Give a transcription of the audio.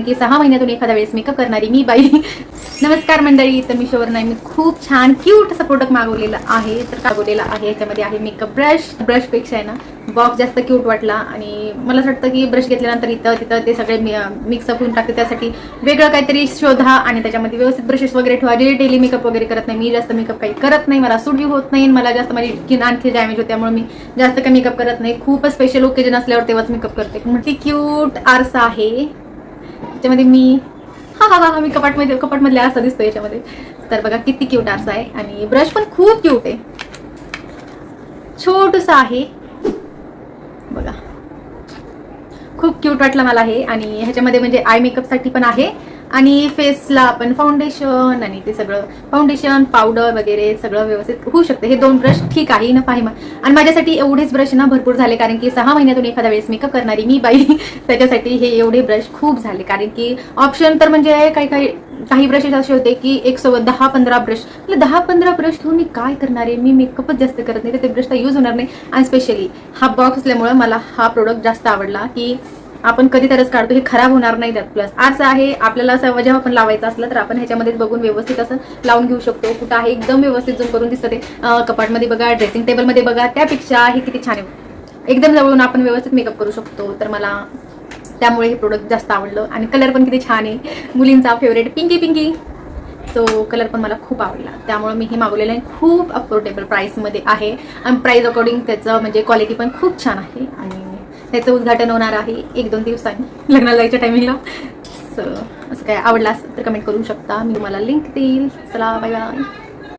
की 6 महिन्यातून एखाद्या वेळेस मेकअप करणारी मी बाई. नमस्कार मंडळी, तर मी शोवर नाही, मी खूप छान क्यूट असं प्रोडक्ट मागवलेलं आहे. तर मागवलेलं आहे याच्यामध्ये आहे मेकअप ब्रशपेक्षा आहे ना बॉक्स जास्त क्यूट वाटला. आणि मला असं वाटतं की ब्रश घेतल्यानंतर इथं तिथं ते सगळे मिक्सअप होऊन टाकते. त्यासाठी वेगळं काहीतरी शोधा आणि त्याच्यामध्ये व्यवस्थित ब्रशेस वगैरे ठेवा. डेली मेकअप वगैरे करत नाही मी, जास्त मेकअप काही करत नाही, मला सूट होत नाही, मला जास्त माझी स्किन आणखी डॅमेज होते, त्यामुळे मी जास्त काही मेकअप करत नाही. खूपच स्पेशल ओकेजन असल्यावर तेव्हाच मेकअप करते. ती क्यूट आरसा आहे त्याच्यामध्ये मी मी कपाटमधले आरसा दिसतो याच्यामध्ये. तर बघा किती क्यूट आरसा आहे आणि ब्रश पण खूप क्यूट आहे, छोटूसा आहे बघा, खूप क्यूट वाटलं मला हे. आणि ह्याच्यामध्ये म्हणजे आय मेकअप साठी पण आहे आणि फेसला आपण फाउंडेशन आणि ते सगळं फाउंडेशन पावडर वगैरे सगळं व्यवस्थित होऊ शकते. हे 2 ब्रश ठीक आहे ना पाहिजे. आणि माझ्यासाठी एवढेच ब्रश ना भरपूर झाले, कारण की 6 महिन्यातून एखाद्या वेळेस मेकअप करणारी मी बाई. त्याच्यासाठी हे एवढे ब्रश खूप झाले, कारण की ऑप्शन तर म्हणजे काही ब्रशेस असे होते की 10-15 ब्रश, 10-15 ब्रश घेऊन मी काय करणार आहे, मी मेकअपच जास्त करत नाही तर ते ब्रश तर यूज होणार नाही. आणि स्पेशली हा बॉक्स असल्यामुळे मला हा प्रोडक्ट जास्त आवडला की आपण कधी तरच काढतो, हे खराब होणार नाही. त्यात प्लस आरसा आहे, आपल्याला असं जेव्हा पण लावायचं असलं तर आपण ह्याच्यामध्येच बघून व्यवस्थित असं लावून घेऊ शकतो. कुठं आहे एकदम व्यवस्थित झूम करून दिसतं ते. कपाटमध्ये बघा, ड्रेसिंग टेबलमध्ये बघा, त्यापेक्षा हे किती छान आहे, एकदम जवळून आपण व्यवस्थित मेकअप करू शकतो. तर मला त्यामुळे हे प्रोडक्ट जास्त आवडलं. आणि कलर पण किती छान आहे, मुलींचा फेवरेट पिंकी. सो कलर पण मला खूप आवडला, त्यामुळे मी हे मागवलेलं आहे. खूप अफोर्डेबल प्राईसमध्ये आहे आणि प्राईस अकॉर्डिंग त्याचं म्हणजे क्वालिटी पण खूप छान आहे. आणि त्याचं उद्घाटन होणार आहे 1-2 दिवसांनी लग्नाला जायच्या टायमिंगला. सो असं काय आवडलं असेल तर कमेंट करू शकता, मी तुम्हाला लिंक देईल. चला बाय बाय.